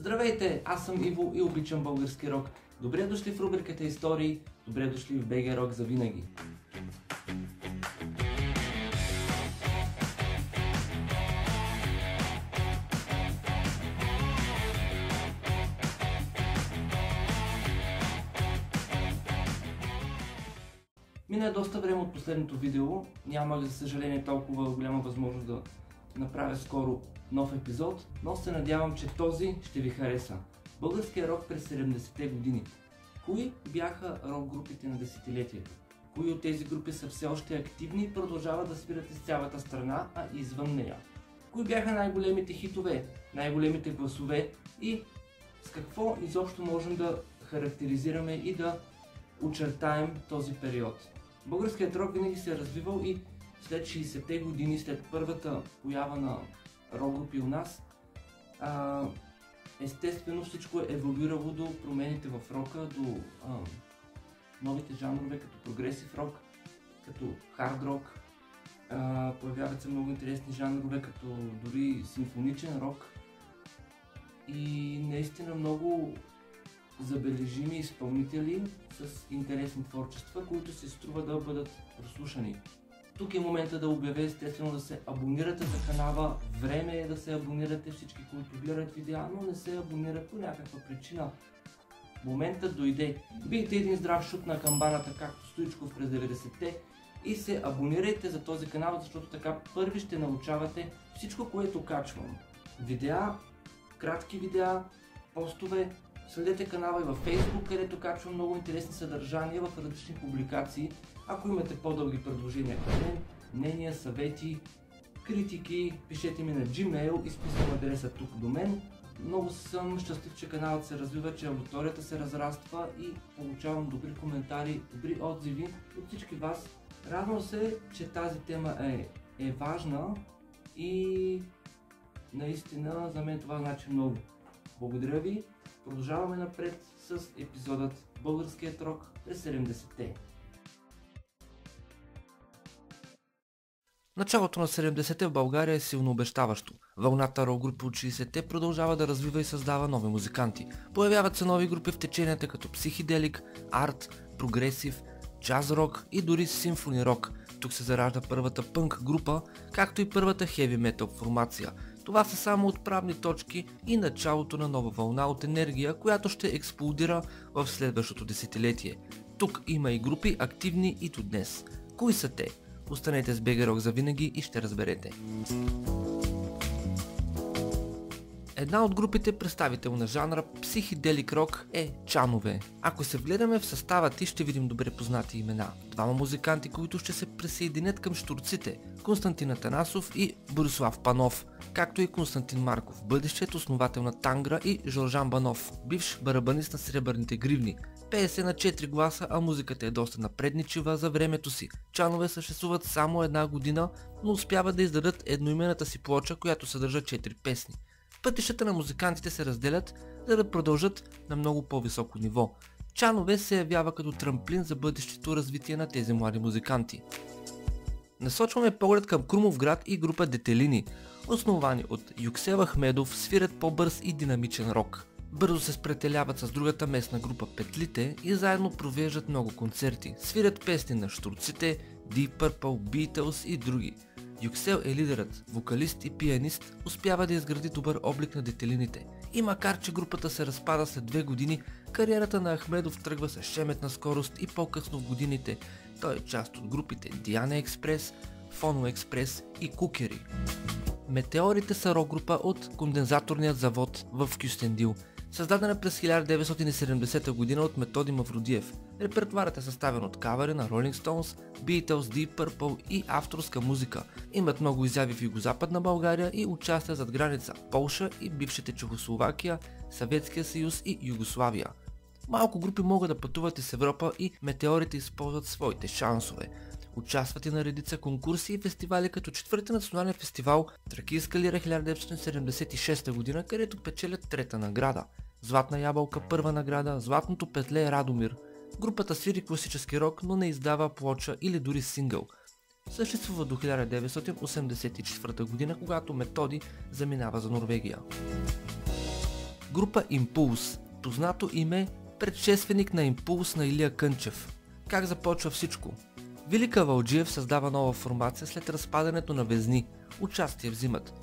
Здравейте, аз съм Иво и обичам български рок. Добре дошли в рубриката Истории, добре дошли в БГ Рок завинаги. Мина доста време от последното видео, нямах за съжаление толкова голяма възможност да направя скоро нов епизод, но се надявам, че този ще ви хареса. Българския рок през 70-те години. Кои бяха рок групите на десетилетието? Кои от тези групи са все още активни и продължават да свират из цялата страна, а извън нея? Кои бяха най-големите хитове, най-големите гласове и с какво изобщо можем да характеризираме и да очертаем този период? Българският рок винаги се е развивал и след 60-те години, след първата поява на рок групи у нас, естествено всичко е еволюирало до промените в рока, до новите жанрове като прогресив рок, като хард рок. Появяват се много интересни жанрове, като дори симфоничен рок и наистина много забележими изпълнители с интересни творчества, които се струва да бъдат прослушани. Тук е момента да обявя естествено да се абонирате за канала. Време е да се абонирате всички, които гледат видеа, но не се абонират по някаква причина. Моментът дойде. Бийте един здрав шут на камбаната, както Стоичков през 90-те и се абонирайте за този канал, защото така първи ще научавате всичко, което качвам. Видеа, кратки видеа, постове. Следете канала и във Facebook, където качвам много интересни съдържания в различни публикации. Ако имате по-дълги предложения към мен, мнения, съвети, критики, пишете ми на Gmail, изписвам адреса тук до мен. Много съм щастлив, че каналът се развива, че аудиторията се разраства и получавам добри коментари, добри отзиви от всички вас. Радвам се, че тази тема е важна и наистина за мен това значи много. Благодаря ви. Продължаваме напред с епизодът Българският рок през 70-те. Началото на 70-те в България е силно обещаващо. Вълната рок групи от 60-те продължава да развива и създава нови музиканти. Появяват се нови групи в теченията като психоделик, арт, прогресив, джаз рок и дори симфони рок. Тук се заражда първата пънк група, както и първата хеви метал формация. Това са само отправни точки и началото на нова вълна от енергия, която ще експлодира в следващото десетилетие. Тук има и групи активни и до днес. Кои са те? Останете с БГ Рок завинаги и ще разберете. Една от групите, представител на жанра психоделик рок, е Чанове. Ако се вгледаме в състава ти, ще видим добре познати имена. Двама музиканти, които ще се присъединят към щурците – Константин Атанасов и Борислав Панов, както и Константин Марков, бъдещият основател на Тангра, и Жоржан Банов, бивш барабанист на Сребърните гривни. Пее се на 4 гласа, а музиката е доста напредничива за времето си. Чанове съществуват само една година, но успяват да издадат едноименната си плоча, която съдържа 4 песни. Пътищата на музикантите се разделят, за да продължат на много по-високо ниво. Чанове се явява като трамплин за бъдещето развитие на тези млади музиканти. Насочваме поглед към Крумовград и група Детелини, основани от Юксел Ахмедов, свирят по-бърз и динамичен рок. Бързо се спретеляват с другата местна група Петлите и заедно провеждат много концерти. Свирят песни на щурците, Deep Purple, Beatles и други. Юксел е лидерът, вокалист и пианист, успява да изгради добър облик на Детелините. И макар че групата се разпада след 2 години, кариерата на Ахмедов тръгва с шеметна скорост и по-късно в годините той е част от групите Диана Експрес, Фоно Експрес и Кукери. Метеорите са рок група от кондензаторният завод в Кюстендил, създадена през 1970 г. от Методи Мавродиев. Репертуарът е съставен от кавери на Rolling Stones, Beatles, Deep Purple и авторска музика. Имат много изяви в Югозападна България и участия зад граница Полша и бившите Чехословакия, Съветския съюз и Югославия. Малко групи могат да пътуват из Европа и метеорите използват своите шансове. Участват и на редица конкурси и фестивали, като 4-ти национален фестивал Тракийска лира 1976 г., където печелят 3-та награда. Златна ябълка 1-та награда, Златното петле Радомир. Групата свири класически рок, но не издава плоча или дори сингъл. Съществува до 1984 г., когато Методи заминава за Норвегия. Група Импулс, познато име, предшественик на Импулс на Илия Кънчев. Как започва всичко? Вили Кавалджиев създава нова формация след разпадането на Везни. Участие взимат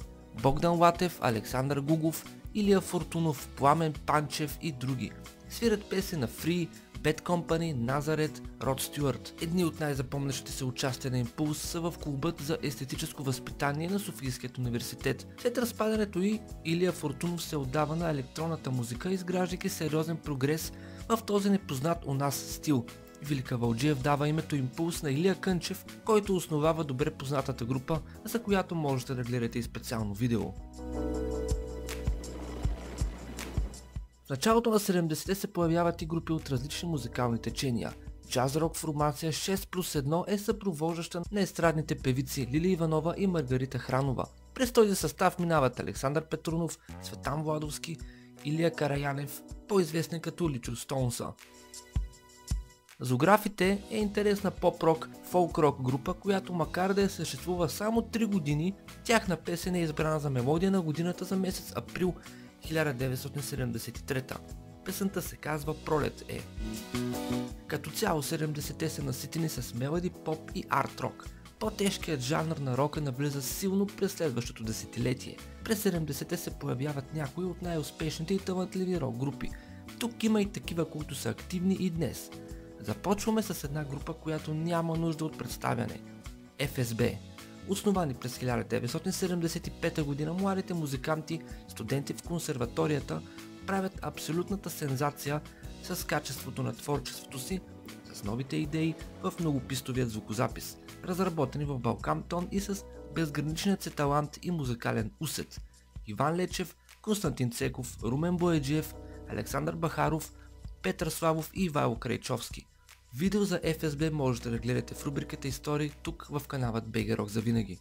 Богдан Латев, Александър Гугов, Илия Фортунов, Пламен Панчев и други. Свират песен на Free, Bad Company, Назарет, Род Стюарт. Едни от най-запомнящите се участия на Импулс са в клубът за естетическо възпитание на Софийският университет. След разпадането й, Илия Фортунов се отдава на електронната музика, изграждайки сериозен прогрес в този непознат у нас стил. Вили Кавалджиев дава името Импулс на Илия Кънчев, който основава добре познатата група, за която можете да гледате и специално видео. В началото на 70-те се появяват и групи от различни музикални течения. Джаз-рок формация 6+1 е съпровождаща на естрадните певици Лили Иванова и Маргарита Хранова. През този състав минават Александър Петрунов, Цветан Владовски, Илия Караянев, по-известен като Личо Стоунса. Зографите е интересна поп-рок, фолк-рок група, която макар да съществува само 3 години, тяхна песен е избрана за мелодия на годината за месец април 1973. Песента се казва Пролет е. Като цяло 70-те са наситени с мелоди, поп и арт-рок. По-тежкият жанр на рока навлиза силно през следващото десетилетие. През 70-те се появяват някои от най-успешните и талантливи рок групи. Тук има и такива, които са активни и днес. Започваме с една група, която няма нужда от представяне – ФСБ. Основани през 1975 г., младите музиканти, студенти в консерваторията, правят абсолютната сензация с качеството на творчеството си, с новите идеи в многопистовият звукозапис, разработени в Балкантон и с безграничният си талант и музикален усет. Иван Лечев, Константин Цеков, Румен Бояджиев, Александър Бахаров, Петър Славов и Ивайло Крайчовски. Видео за ФСБ можете да гледате в рубриката Истории тук в каналът BG Rock завинаги.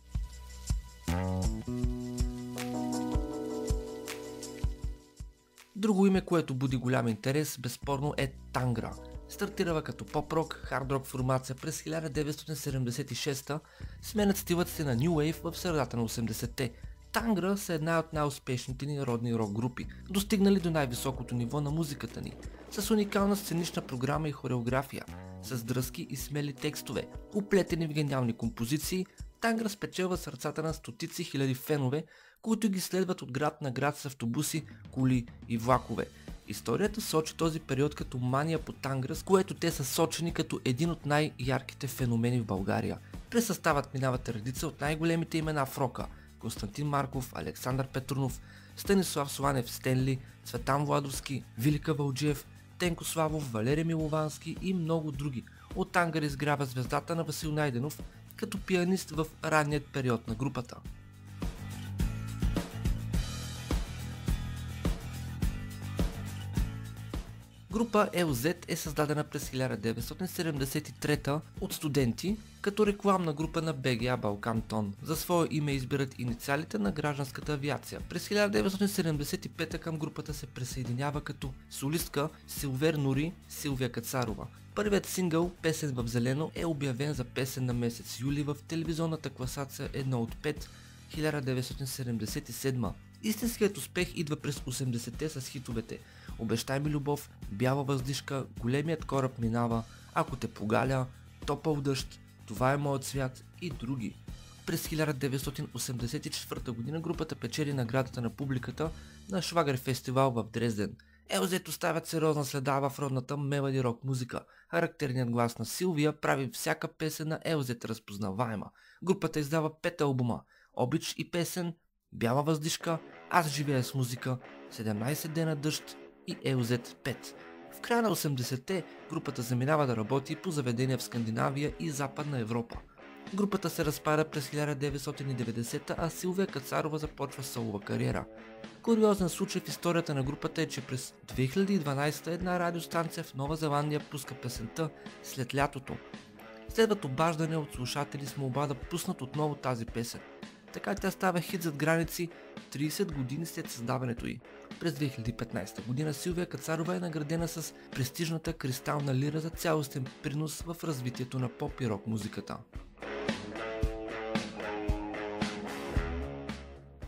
Друго име, което буди голям интерес, безспорно е Тангра. Стартирала като поп-рок, хард-рок формация през 1976, сменят стилът си на New Wave в средата на 80-те. Тангра са една от най-успешните ни родни рок групи, достигнали до най-високото ниво на музиката ни, с уникална сценична програма и хореография, с дръзки и смели текстове, уплетени в гениални композиции. Тангра спечелва сърцата на стотици хиляди фенове, които ги следват от град на град с автобуси, коли и влакове. Историята сочи този период като мания по Тангра, с което те са сочени като един от най-ярките феномени в България. През съставът минават редица от най-големите имена в рока: Константин Марков, Александър Петрунов, Станислав Сланев Стенли, Цветан Владовски, Вили Кавалджиев, Тенко Славов, Валери Миловански и много други. От Тангра изгрява звездата на Васил Найденов като пианист в ранният период на групата. Група LZ е създадена през 1973 от студенти като рекламна група на БГА Балкантон. За свое име избират инициалите на гражданската авиация. През 1975 към групата се присъединява като солистка Силвер Нури Силвия Кацарова. Първият сингъл "Песен в зелено" е обявен за песен на месец юли в телевизионната класация 1 от 5 1977. Истинският успех идва през 80-те с хитовете "Обещай ми любов", "Бяла въздишка", "Големият кораб минава", "Ако те погаля", "Топъл дъжд", "Това е моят свят" и други. През 1984 г. групата печели наградата на публиката на Шлагер фестивал в Дрезден. LZ оставят сериозна следа в родната мелоди рок музика. Характерният глас на Силвия прави всяка песен на LZ разпознаваема. Групата издава 5 албума: "Обич и песен", "Бяла въздишка", "Аз живея с музика", "17 дена дъжд" и LZ 5. В края на 80-те групата заминава да работи по заведения в Скандинавия и Западна Европа. Групата се разпада през 1990, а Силвия Кацарова започва солова кариера. Куриозен случай в историята на групата е, че през 2012 една радиостанция в Нова Зеландия пуска песента "След лятото". Следват обаждане от слушатели с молба да пуснат отново тази песен. Така тя става хит зад граници 30 години след създаването й. През 2015 година Силвия Кацарова е наградена с престижната Кристална лира за цялостен принос в развитието на поп и рок музиката.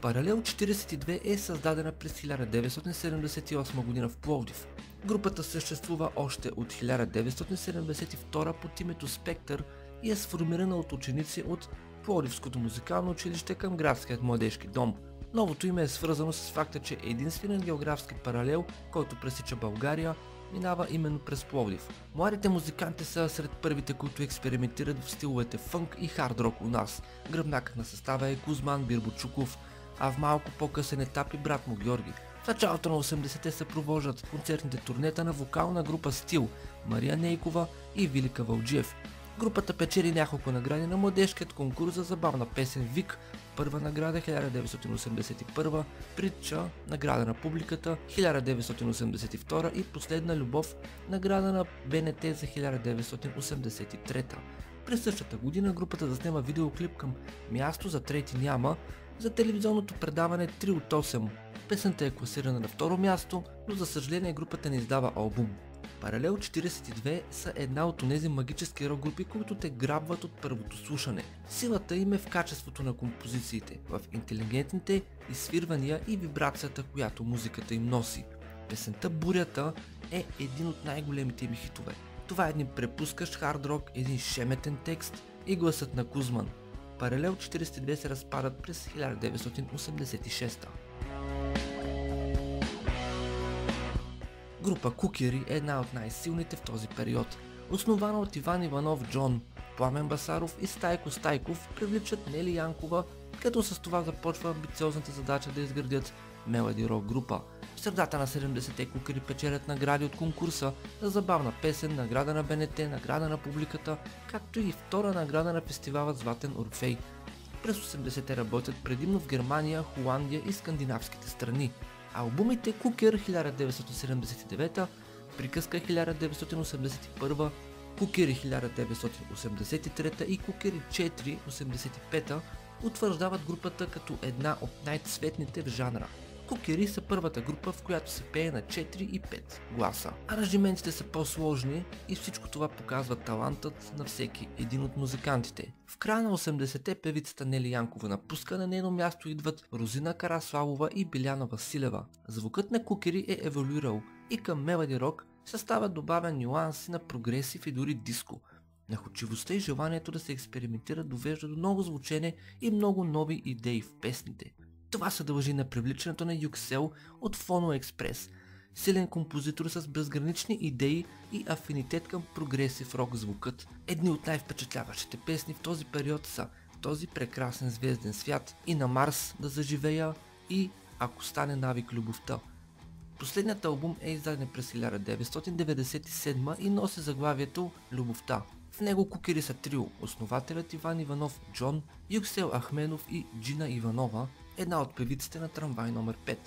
Паралел 42 е създадена през 1978 година в Пловдив. Групата съществува още от 1972 под името Спектър и е сформирана от ученици от Пловдивското музикално училище към Градският младежки дом. Новото име е свързано с факта, че единственият географски паралел, който пресича България, минава именно през Пловдив. Младите музиканти са сред първите, които експериментират в стиловете фънк и хард рок у нас. Гръбнакът на състава е Кузман Бирбочуков, а в малко по-късен етап и брат му Георги. В началото на 80-те се провождат концертните турнета на вокална група Стил, Мария Нейкова и Вилика Вълджиев. Групата печели няколко награди на младежкият конкурс за забавна песен Вик, първа награда 1981, Притча, награда на публиката 1982 и Последна любов, награда на БНТ за 1983. През същата година групата заснема видеоклип към Място за трети няма за телевизионното предаване 3 от 8. Песента е класирана на второ място, но за съжаление групата не издава албум. Паралел 42 са една от онези магически рок групи, които те грабват от първото слушане. Силата им е в качеството на композициите, в интелигентните изсвирвания и вибрацията, която музиката им носи. Песента Бурята е един от най-големите им хитове. Това е един препускащ хард рок, един шеметен текст и гласът на Кузман. Паралел 42 се разпадат през 1986. Група Кукери е една от най-силните в този период. Основана от Иван Иванов Джон, Пламен Басаров и Стайко Стайков, привличат Нели Янкова, като с това започва амбициозната задача да изградят мелоди рок група. В средата на 70-те Кукери печелят награди от конкурса за забавна песен, награда на БНТ, награда на публиката, както и втора награда на фестивала Златен Орфей. През 80-те работят предимно в Германия, Холандия и скандинавските страни. Албумите Кукер 1979, Приказка 1981, Кукери 1983 и Кукери 4 1985 утвърждават групата като една от най-цветните в жанра. Кукери са първата група, в която се пее на 4 и 5 гласа. Аранжиментите са по-сложни и всичко това показва талантът на всеки един от музикантите. В края на 80-те певицата Нели Янкова напуска, на нейно място идват Розина Караславова и Биляна Василева. Звукът на Кукери е еволюирал и към мелоди рок съставят добавен нюанси на прогресив и дори диско. Находчивостта и желанието да се експериментира довежда до ново звучене и много нови идеи в песните. Това се дължи на привличането на Юксел от Phono Express, силен композитор с безгранични идеи и афинитет към прогресив рок звукът. Едни от най-впечатляващите песни в този период са Този прекрасен звезден свят и На Марс да заживея и Ако стане навик любовта. Последният албум е издаден през 1997 и носи заглавието Любовта. В него Кукери са трио, основателят Иван Иванов Джон, Юксел Ахменов и Джина Иванова, една от певиците на Трамвай номер 5.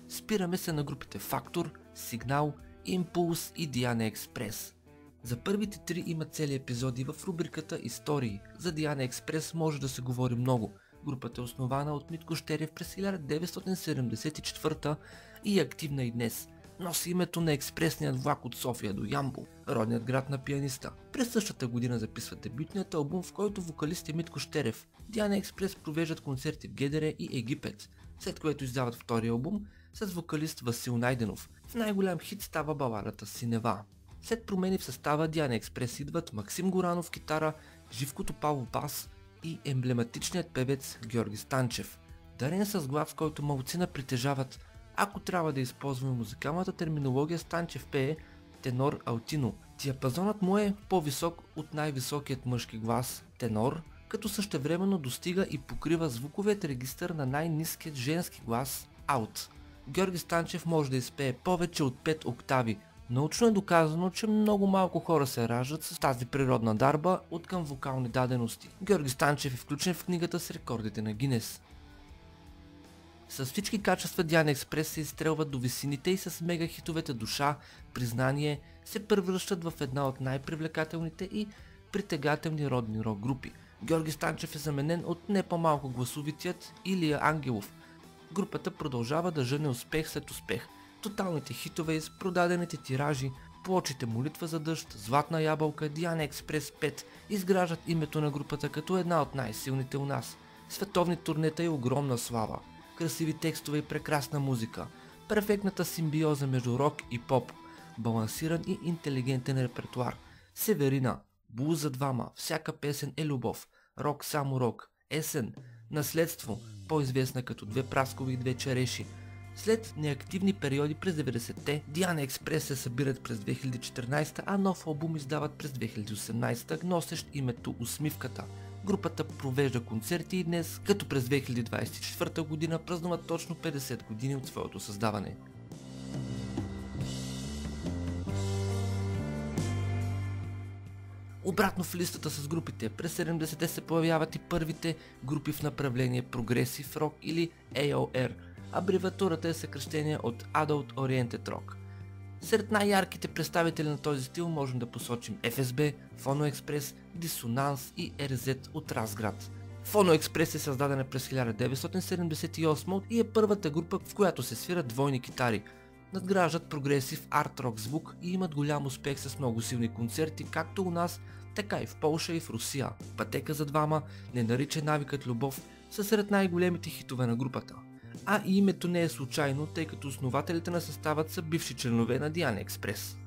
Спираме се на групите Фактор, Сигнал, Импулс и Диана Експрес. За първите три има цели епизоди в рубриката Истории. За Диана Експрес може да се говори много. Групата е основана от Митко Щерев през 1974 и е активна и днес. Носи името на експресният влак от София до Ямбол, родният град на пианиста. През същата година записват дебютният албум, в който вокалист е Митко Щерев. Диана Експрес провеждат концерти в Гедере и Египет, след което издават втори албум с вокалист Васил Найденов. В най-голям хит става баладата Синева. След промени в състава Диана Експрес идват Максим Горанов китара, Живко Топалов бас и емблематичният певец Георги Станчев. Дарен с глас, който малцина притежават. Ако трябва да използваме музикалната терминология, Станчев пее тенор алтино. Диапазонът му е по-висок от най-високият мъжки глас тенор, като същевременно достига и покрива звуковият регистър на най-ниският женски глас алт. Георги Станчев може да изпее повече от 5 октави. Научно е доказано, че много малко хора се раждат с тази природна дарба от към вокални дадености. Георги Станчев е включен в книгата с рекордите на Гинес. С всички качества Диана Експрес се изстрелват до висините и с мега хитовете Душа, Признание се превръщат в една от най-привлекателните и притегателни родни рок групи. Георги Станчев е заменен от не по-малко гласовитият Илия Ангелов. Групата продължава да жъне успех след успех. Тоталните хитове с продадените тиражи Плочите Молитва за дъжд, Златна ябълка, Диана Експрес 5 изграждат името на групата като една от най-силните у нас. Световни турнета и огромна слава, красиви текстове и прекрасна музика, перфектната симбиоза между рок и поп, балансиран и интелигентен репертуар. Северина, Блуз за двама, Всяка песен е любов, Рок само рок, Есен, Наследство, по-известна като Две праскови и две череши. След неактивни периоди през 90-те, Диана Експрес се събират през 2014, а нов албум издават през 2018, носещ името Усмивката. Групата провежда концерти и днес, като през 2024 година празнуват точно 50 години от своето създаване. Обратно в листата с групите, през 70-те се появяват и първите групи в направление Progressive Rock или AOR. Абревиатурата е съкръщение от Adult Oriented Rock. Сред най-ярките представители на този стил можем да посочим FSB, Phono Express, Dissonance и RZ от Разград. Phono Express е създадена през 1978 и е първата група, в която се свират двойни китари. Надграждат прогресив арт-рок звук и имат голям успех с много силни концерти, както у нас, така и в Полша и в Русия. Пътека за двама, Не наричай навикът любов са сред най-големите хитове на групата. А и името не е случайно, тъй като основателите на съставът са бивши членове на Диана Експрес.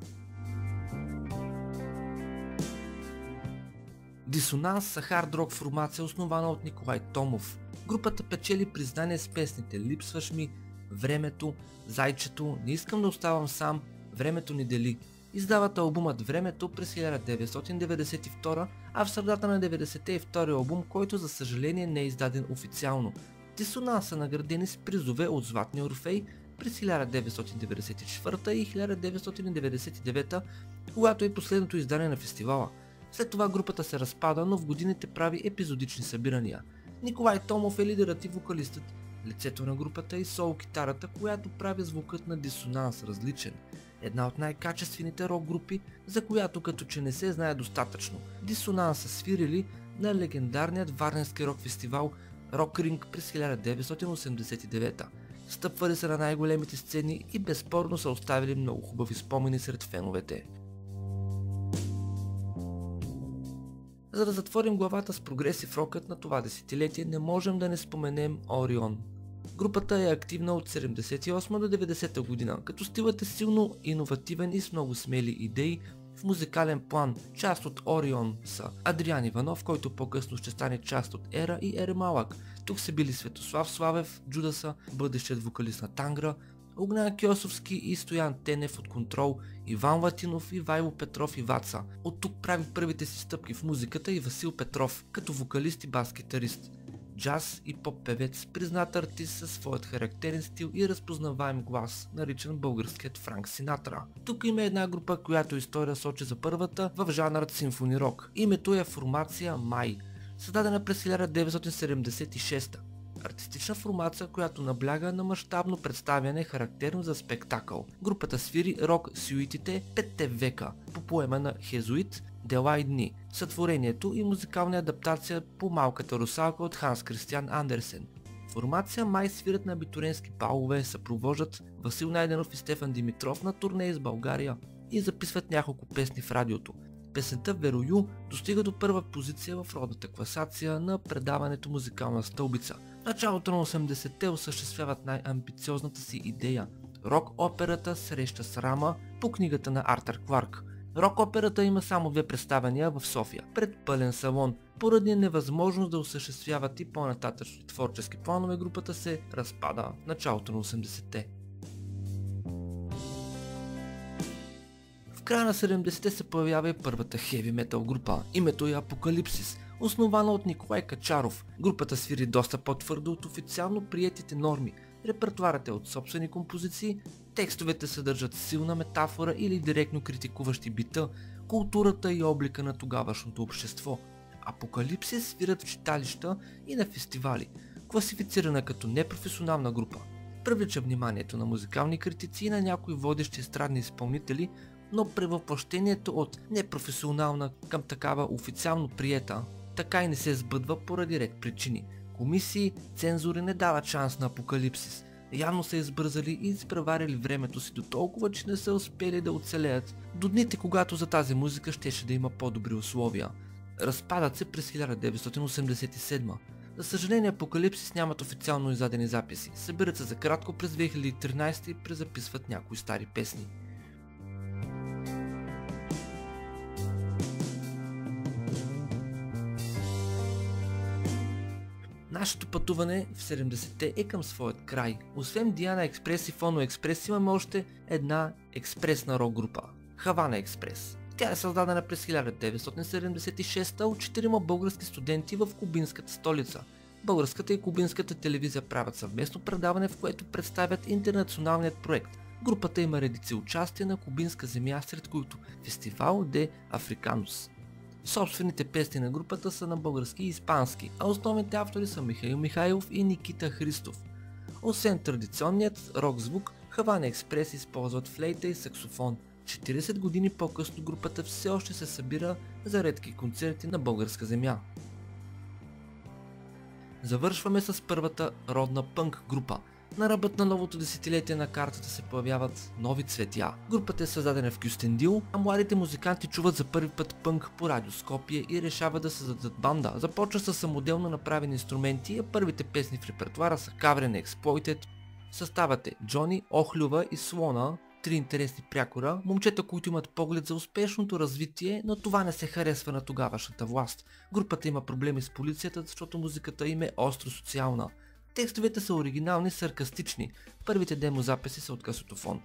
Dissonance са хард-рок формация, основана от Николай Томов. Групата печели признание с песните Липсваш ми, Времето, Зайчето, Не искам да оставам сам, Времето ни дели. Издават албумът Времето през 1992, а в средата на 90-те е втори албум, който за съжаление не е издаден официално. Dissonance са наградени с призове от Златния Орфей през 1994 и 1999, когато е последното издание на фестивала. След това групата се разпада, но в годините прави епизодични събирания. Николай Томов е лидерът и вокалистът, лицето на групата и соло-китарата, която прави звукът на Dissonance различен. Една от най-качествените рок групи, за която като че не се знае достатъчно. Dissonance са свирили на легендарният варненски рок фестивал Рок Ринг през 1989. Стъпвали са на най-големите сцени и безспорно са оставили много хубави спомени сред феновете. За да затворим главата с прогресив рокът на това десетилетие, не можем да не споменем Орион. Групата е активна от 78 до 90 година, като стилът е силно иновативен и с много смели идеи. В музикален план част от Орион са Адриан Иванов, който по-късно ще стане част от Ера и Ере Малък. Тук са били Светослав Славев, Джудаса, бъдещият вокалист на Тангра, Огнян Кьосовски и Стоян Тенев от Контрол, Иван Латинов и Вайло Петров и Ваца. От тук прави първите си стъпки в музиката и Васил Петров, като вокалист и бас-гитарист. Джаз и поп-певец, признат артист със своят характерен стил и разпознаваем глас, наричан българският Франк Синатра. Тук има една група, която история сочи за първата в жанрът симфони рок. Името е формация Май, създадена през 1976. Артистична формация, която набляга на мащабно представяне, характерно за спектакъл. Групата свири рок сюитите Петте века по поема на Хезуит Дела и дни, сътворението и музикална адаптация по Малката русалка от Ханс Кристиан Андерсен. Формация Май свират на абитуриентски балове, съпровождат Васил Найденов и Стефан Димитров на турне из България и записват няколко песни в радиото. Песента Верою достига до първа позиция в родната класация на предаването Музикална стълбица. В началото на 80-те осъществяват най-амбициозната си идея – рок-операта Среща с Рама по книгата на Артър Кларк. Рок-операта има само 2 представяния в София, пред пълен салон. Поради невъзможност да осъществяват и по-нататъчни творчески планове, групата се разпада в началото на 80-те. В края на 70-те се появява и първата хеви метал група. Името е Апокалипсис, основана от Николай Качаров. Групата свири доста по-твърдо от официално приетите норми. Репертуарът е от собствени композиции, текстовете съдържат силна метафора или директно критикуващи бита, културата и облика на тогавашното общество. Апокалипсис свират в читалища и на фестивали, класифицирана като непрофесионална група. Привлича вниманието на музикални критици и на някои водещи естрадни изпълнители, но превъплъщението от непрофесионална към такава официално приета така и не се сбъдва поради ред причини. Комисии, цензури не дават шанс на Апокалипсис. Явно са избързали и изпреварили времето си до толкова, че не са успели да оцелеят до дните, когато за тази музика щеше да има по-добри условия. Разпадат се през 1987. За съжаление, Апокалипсис нямат официално издадени записи. Събират се за кратко през 2013 и презаписват някои стари песни. Нашето пътуване в 70-те е към своят край. Освен Диана Експрес и Фоно Експрес имаме още една експресна рок група – Хавана Експрес. Тя е създадена през 1976 от 4 български студенти в кубинската столица. Българската и кубинската телевизия правят съвместно предаване, в което представят интернационалният проект. Групата има редици участия на кубинска земя, сред които Фестивал де Африканус. Собствените песни на групата са на български и испански, а основните автори са Михаил Михайлов и Никита Христов. Освен традиционният рок звук, Хавана Експрес използват флейта и саксофон. 40 години по-късно групата все още се събира за редки концерти на българска земя. Завършваме с първата родна пънк група. На ръбът на новото десетилетие на картата се появяват Нови цветя. Групата е създадена в Кюстендил, а младите музиканти чуват за първи път пънк по радио Скопие и решават да създадат банда. Започва с самоделно направени инструменти, а първите песни в репертуара са кавери на Exploited. Съставът е Джони, Охлюва и Слона, три интересни прякора, момчета, които имат поглед за успешното развитие, но това не се харесва на тогавашната власт. Групата има проблеми с полицията, защото музиката им е остро социална. Текстовете са оригинални, саркастични. Първите демозаписи са от касетофон.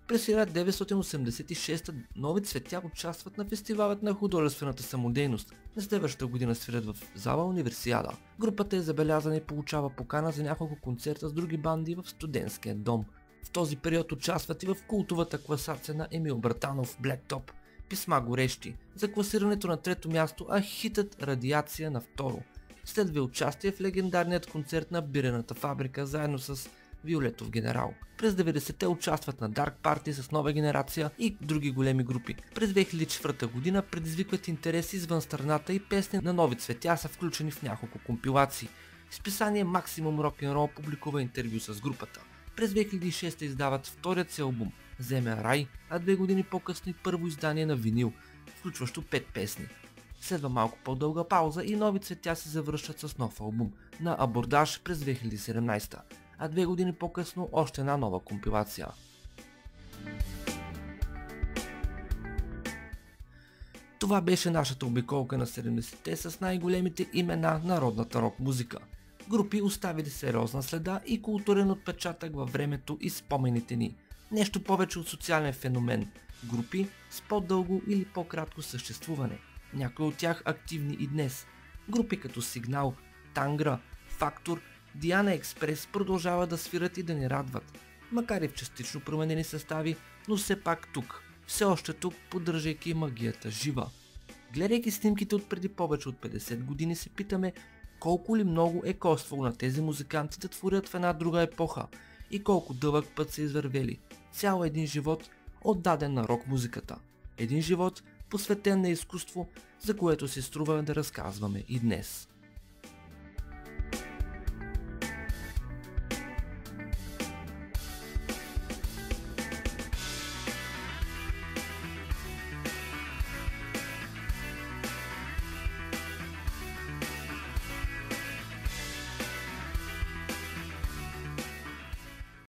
През 1986 Нови цветя участват на фестивалът на художествената самодейност. На следващата година свирят в зала Универсиада. Групата е забелязана и получава покана за няколко концерта с други банди в студентския дом. В този период участват и в култовата класация на Емил Братанов Blacktop, Писма горещи, за класирането на трето място, а хитът Радиация на второ. Следва участие в легендарният концерт на Бирената фабрика заедно с Виолетов генерал. През 90-те участват на Dark Party с Нова генерация и други големи групи. През 2004 година предизвикват интерес извън страната и песни на Нови цветя са включени в няколко компилации. Списание Maximum Rock'n'Roll публикува интервю с групата. През 2006 издават вторият си албум Земя рай, а 2 години по-късно и първо издание на винил, включващо 5 песни. Следва малко по-дълга пауза и Нови цветя се завръщат с нов албум на Абордаж през 2017, а 2 години по-късно още една нова компилация. Това беше нашата обиколка на 70-те с най-големите имена на родната рок музика. Групи оставили сериозна следа и културен отпечатък във времето и спомените ни. Нещо повече от социален феномен. Групи с по-дълго или по-кратко съществуване. Някои от тях активни и днес. Групи като Сигнал, Тангра, Фактор, Диана Експрес продължават да свират и да ни радват. Макар и в частично променени състави, но все пак тук. Все още тук, поддържайки магията жива. Гледайки снимките от преди повече от 50 години, се питаме колко ли много е коствало на тези музиканти да творят в една друга епоха и колко дълъг път са извървели. Цял един живот отдаден на рок музиката. Един живот посветен на изкуство, за което се струва да разказваме и днес.